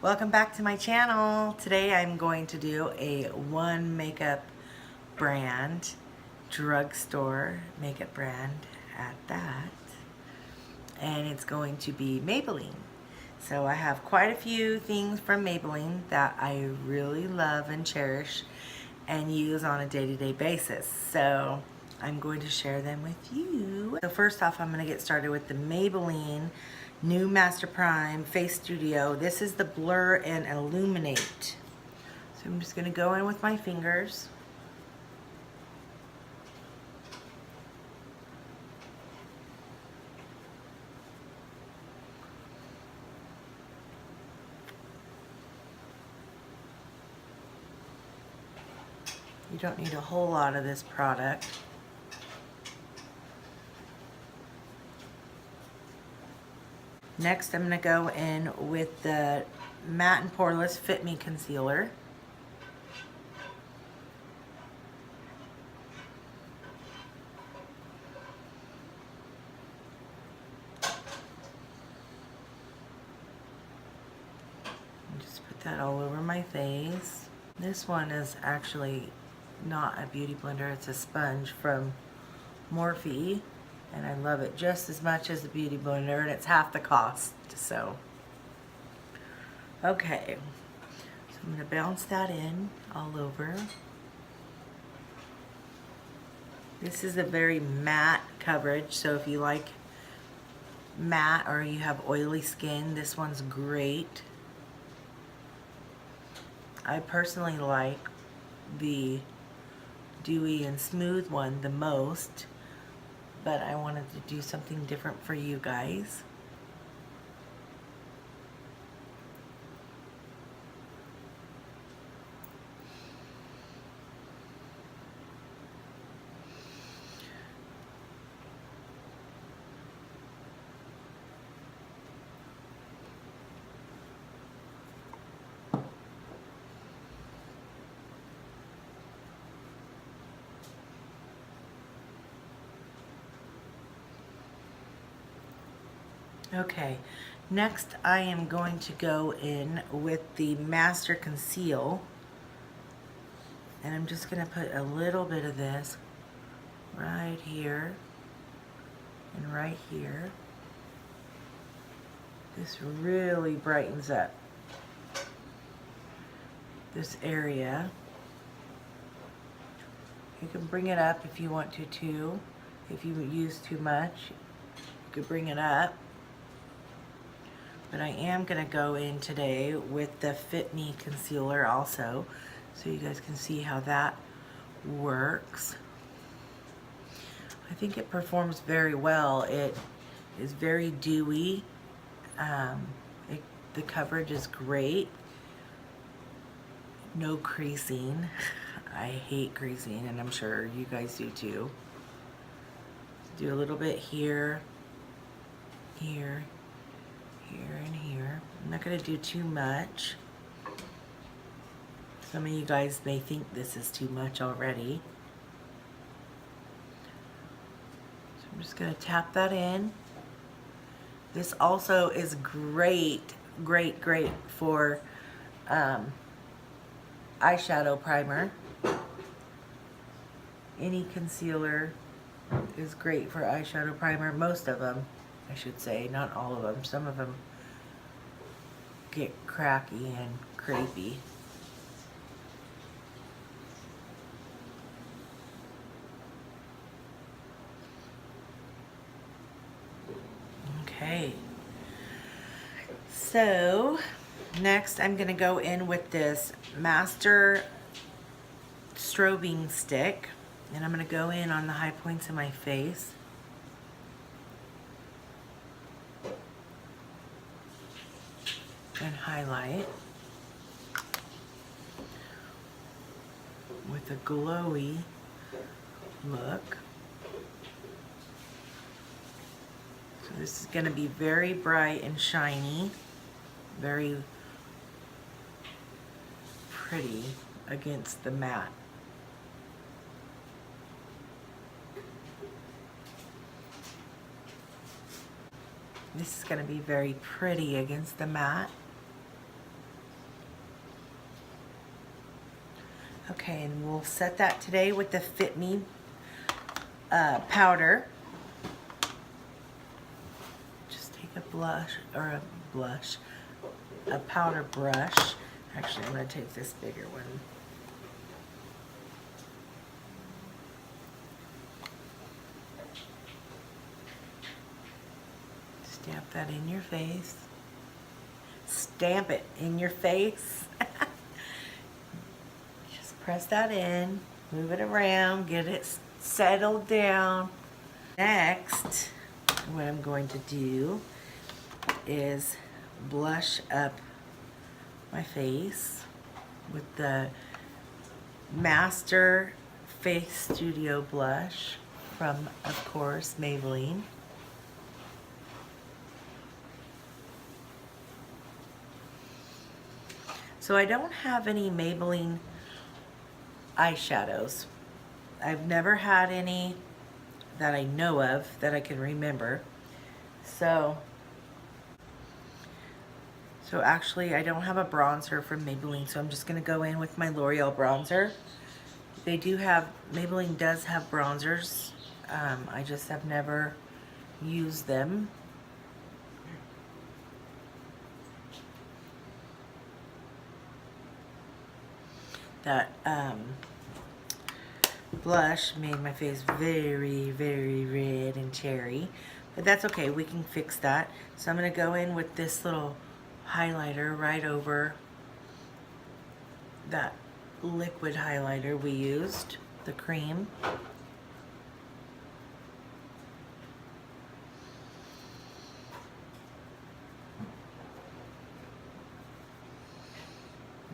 Welcome back to my channel. Today I'm going to do a one makeup brand, drugstore makeup brand at that. And it's going to be Maybelline. So I have quite a few things from Maybelline that I really love and cherish and use on a day-to-day basis. So I'm going to share them with you. So first off, I'm going to get started with the Maybelline New Master Prime Face Studio. This is the Blur and Illuminate. So I'm just going to go in with my fingers. You don't need a whole lot of this product. Next, I'm going to go in with the Matte and Poreless Fit Me Concealer. Just put that all over my face. This one is actually not a beauty blender, it's a sponge from Morphe, and I love it just as much as the beauty blender, and it's half the cost. So okay, so I'm going to bounce that in all over. This is a very matte coverage, so if you like matte or you have oily skin, this one's great. I personally like the dewy and smooth one the most, but I wanted to do something different for you guys. Okay, next I am going to go in with the Master Conceal, and I'm just going to put a little bit of this right here and right here. This really brightens up this area. You can bring it up if you want to too. If you use too much, you could bring it up. But I am going to go in today with the Fit Me Concealer also, so you guys can see how that works. I think it performs very well. It is very dewy. The coverage is great. No creasing. I hate creasing, and I'm sure you guys do too. Do a little bit here, here, here, and here. I'm not going to do too much. Some of you guys may think this is too much already. So I'm just going to tap that in. This also is great, great, great for eyeshadow primer. Any concealer is great for eyeshadow primer. Most of them, I should say, not all of them. Some of them get cracky and crepey. Okay, so next I'm going to go in with this Master Strobing Stick, and I'm going to go in on the high points of my face. And highlight with a glowy look. So this is going to be very bright and shiny, very pretty against the matte. This is going to be very pretty against the matte. Okay, and we'll set that today with the Fit Me powder. Just take a a powder brush. Actually, I'm going to take this bigger one. Stamp that in your face. Stamp it in your face. Just press that in, move it around, get it settled down. Next, what I'm going to do is blush up my face with the Master Face Studio blush from, of course, Maybelline. So I don't have any Maybelline eyeshadows. I've never had any that I know of that I can remember. So actually I don't have a bronzer from Maybelline, so I'm just gonna go in with my L'Oreal bronzer. They do have, Maybelline does have bronzers. I just have never used them. That blush made my face very, very red and cherry, but that's okay, we can fix that. So I'm gonna go in with this little highlighter right over that liquid highlighter we used, the cream.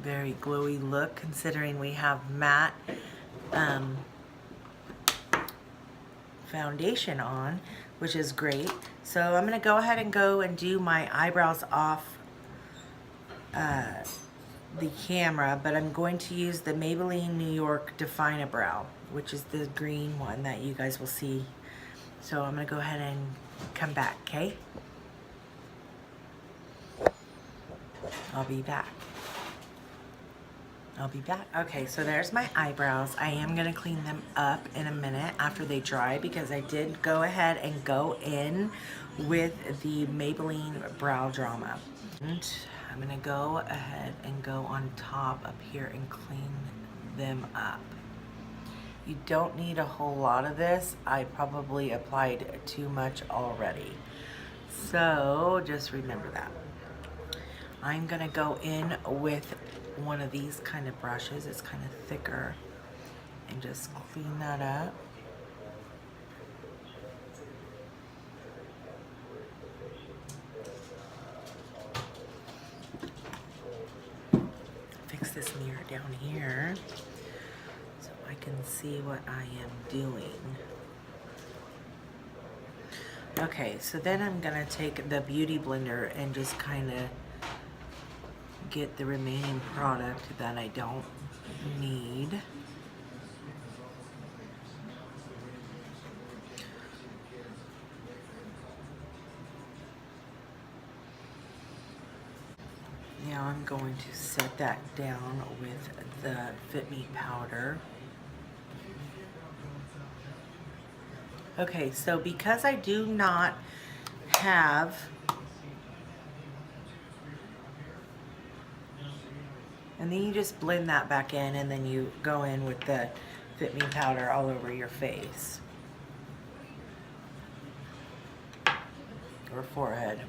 Very glowy look considering we have matte foundation on, which is great. So I'm gonna go ahead and do my eyebrows off the camera, but I'm going to use the Maybelline New York Define-A-Brow, which is the green one that you guys will see. So I'm gonna go ahead and come back, okay? I'll be back. Okay, so there's my eyebrows. I am gonna clean them up in a minute after they dry because I did go ahead and go in with the Maybelline Brow Drama. And I'm gonna go ahead and go on top up here and clean them up. You don't need a whole lot of this. I probably applied too much already. So just remember that. I'm gonna go in with one of these kind of brushes. It's kind of thicker, and just clean that up. Fix this mirror down here so I can see what I am doing. Okay, so then I'm gonna take the Beauty Blender and just kind of get the remaining product that I don't need. Now I'm going to set that down with the Fit Me powder. Okay, so because I do not have and then you just blend that back in, and then you go in with the Fit Me powder all over your face or forehead.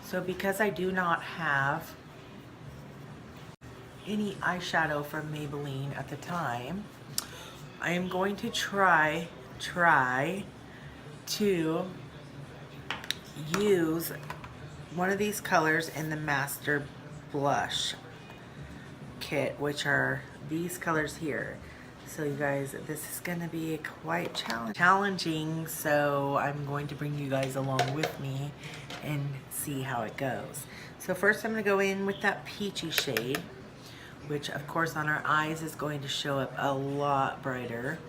So because I do not have any eyeshadow from Maybelline at the time, I am going to try to use one of these colors in the Master Blush kit, which are these colors here. So you guys, this is gonna be quite challenging, so I'm going to bring you guys along with me and see how it goes. So first I'm gonna go in with that peachy shade, which of course on our eyes is going to show up a lot brighter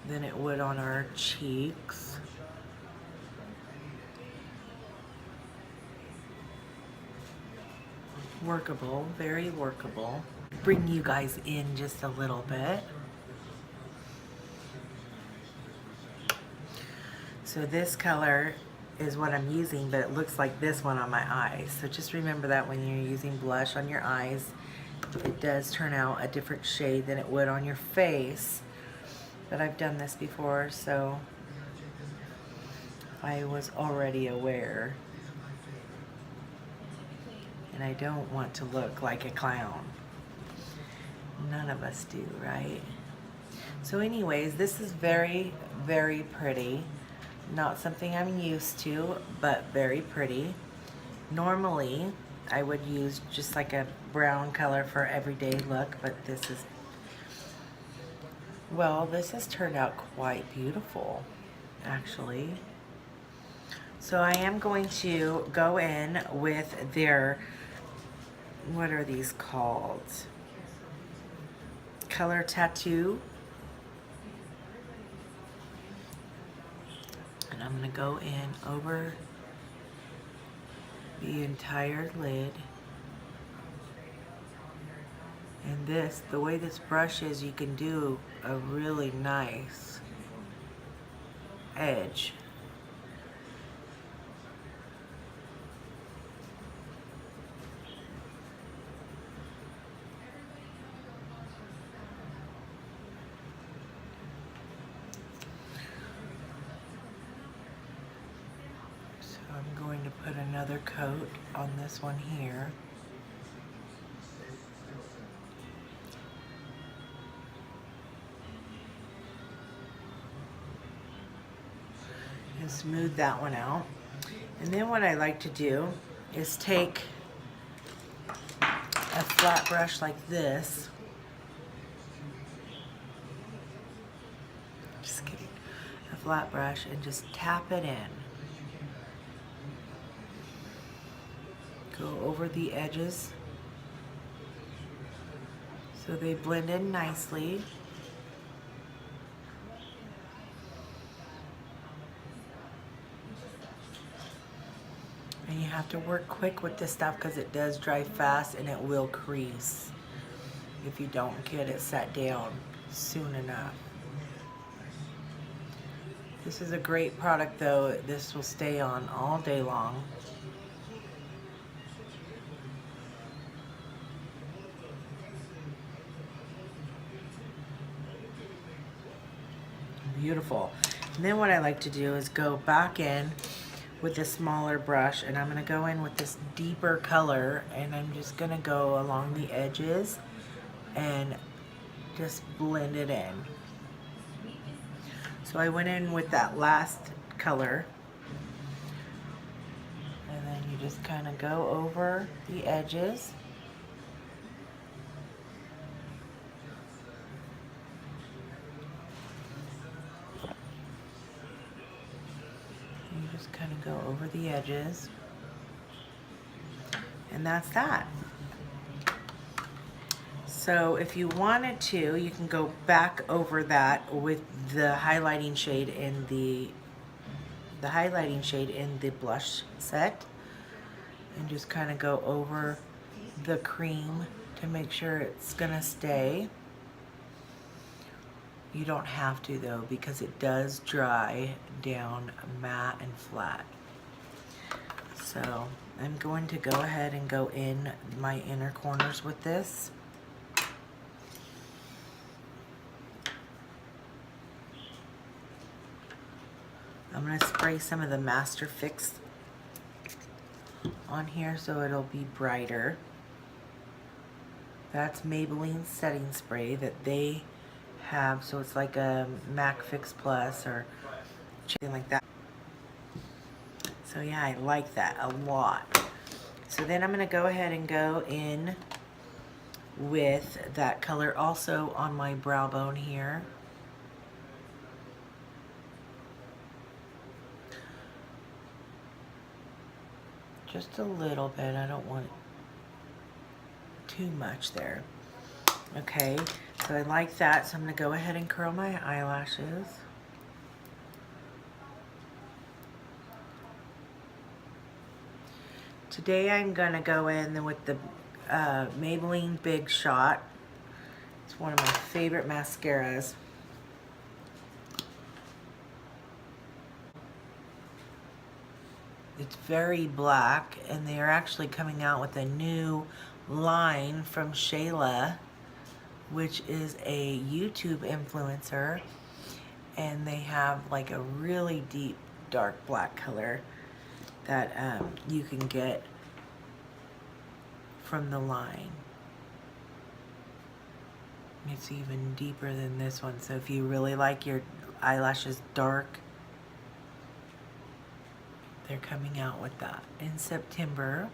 than it would on our cheeks. Workable, very workable. bring you guys in just a little bit. So this color is what I'm using, but it looks like this one on my eyes. So just remember that when you're using blush on your eyes, it does turn out a different shade than it would on your face. But I've done this before, so I was already aware. And I don't want to look like a clown. None of us do, right? So anyways, this is very, very pretty. Not something I'm used to, but very pretty. Normally, I would use just like a brown color for everyday look, but this is, well, this has turned out quite beautiful, actually. So I am going to go in with their, what are these called? Color Tattoo. And I'm going to go in over the entire lid. And this, the way this brush is, you can do a really nice edge. So I'm going to put another coat on this one here. And smooth that one out. And then what I like to do is take a flat brush like this. Just kidding. A flat brush and just tap it in. Go over the edges so they blend in nicely. And you have to work quick with this stuff because it does dry fast and it will crease if you don't get it set down soon enough. This is a great product though. This will stay on all day long. Beautiful. And then what I like to do is go back in with a smaller brush, and I'm going to go in with this deeper color, and I'm just going to go along the edges and just blend it in. So I went in with that last color, and then you just kind of go over the edges. You just kind of go over the edges, and that's that. So if you wanted to, you can go back over that with the highlighting shade in the blush set, and just kind of go over the cream to make sure it's gonna stay. You don't have to though, because it does dry down matte and flat. So I'm going to go ahead and go in my inner corners with this. I'm going to spray some of the Master Fix on here so it'll be brighter. That's Maybelline setting spray that they have, so it's like a MAC Fix Plus or something like that. So yeah, I like that a lot. So then I'm going to go ahead and go in with that color also on my brow bone here. Just a little bit. I don't want too much there. Okay, so I like that, so I'm going to go ahead and curl my eyelashes. Today I'm going to go in with the Maybelline Big Shot. It's one of my favorite mascaras. It's very black, and they are actually coming out with a new line from Shayla, which is a YouTube influencer, and they have like a really deep dark black color that you can get from the line. It's even deeper than this one, so if you really like your eyelashes dark, they're coming out with that in September.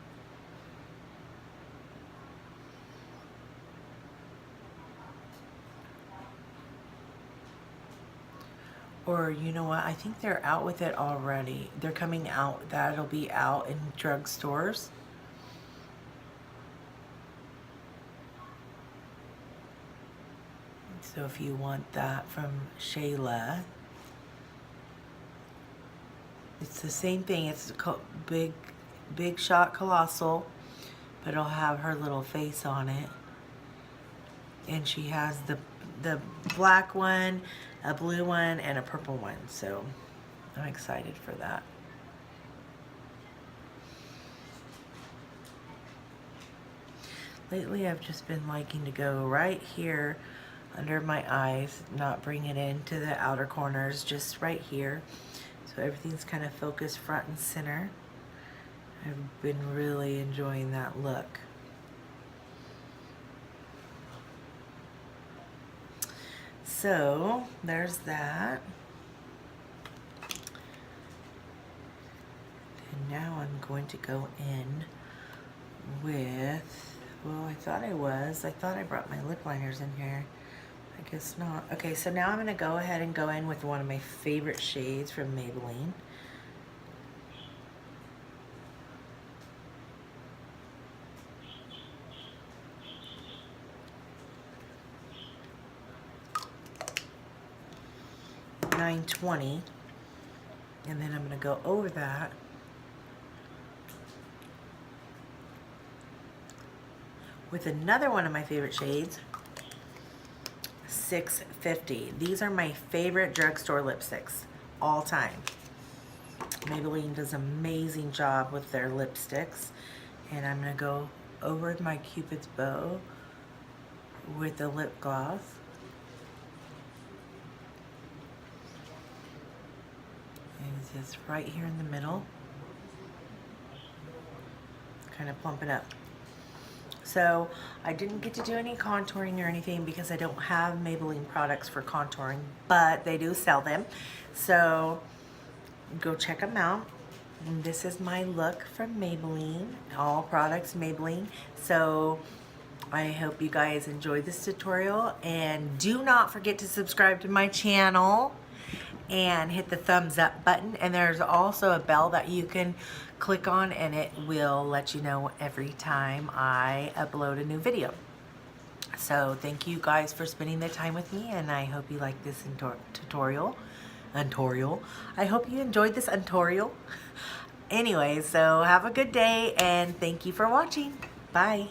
Or you know what, I think they're out with it already. They're coming out, that'll be out in drugstores. So if you want that from Shayla, it's the same thing. It's big shot colossal, but it'll have her little face on it. And she has the black one, a blue one, and a purple one. So I'm excited for that. Lately I've just been liking to go right here under my eyes, not bring it into the outer corners, just right here. So everything's kind of focused front and center. I've been really enjoying that look. So there's that. And now I'm going to go in with, well, I thought I brought my lip liners in here. I guess not. Okay, so now I'm going to go ahead and go in with one of my favorite shades from Maybelline. $9.20, and then I'm going to go over that with another one of my favorite shades, $6.50. These are my favorite drugstore lipsticks all time. Maybelline does an amazing job with their lipsticks, and I'm going to go over my Cupid's bow with the lip gloss. And it's just right here in the middle. Kind of plump it up. So I didn't get to do any contouring or anything because I don't have Maybelline products for contouring, but they do sell them. So go check them out. And this is my look from Maybelline, all products Maybelline. So I hope you guys enjoyed this tutorial, and do not forget to subscribe to my channel and hit the thumbs up button, and there's also a bell that you can click on, and it will let you know every time I upload a new video. So thank you guys for spending the time with me, and I hope you like this tutorial. I hope you enjoyed this tutorial. Anyway, so have a good day, and thank you for watching. Bye.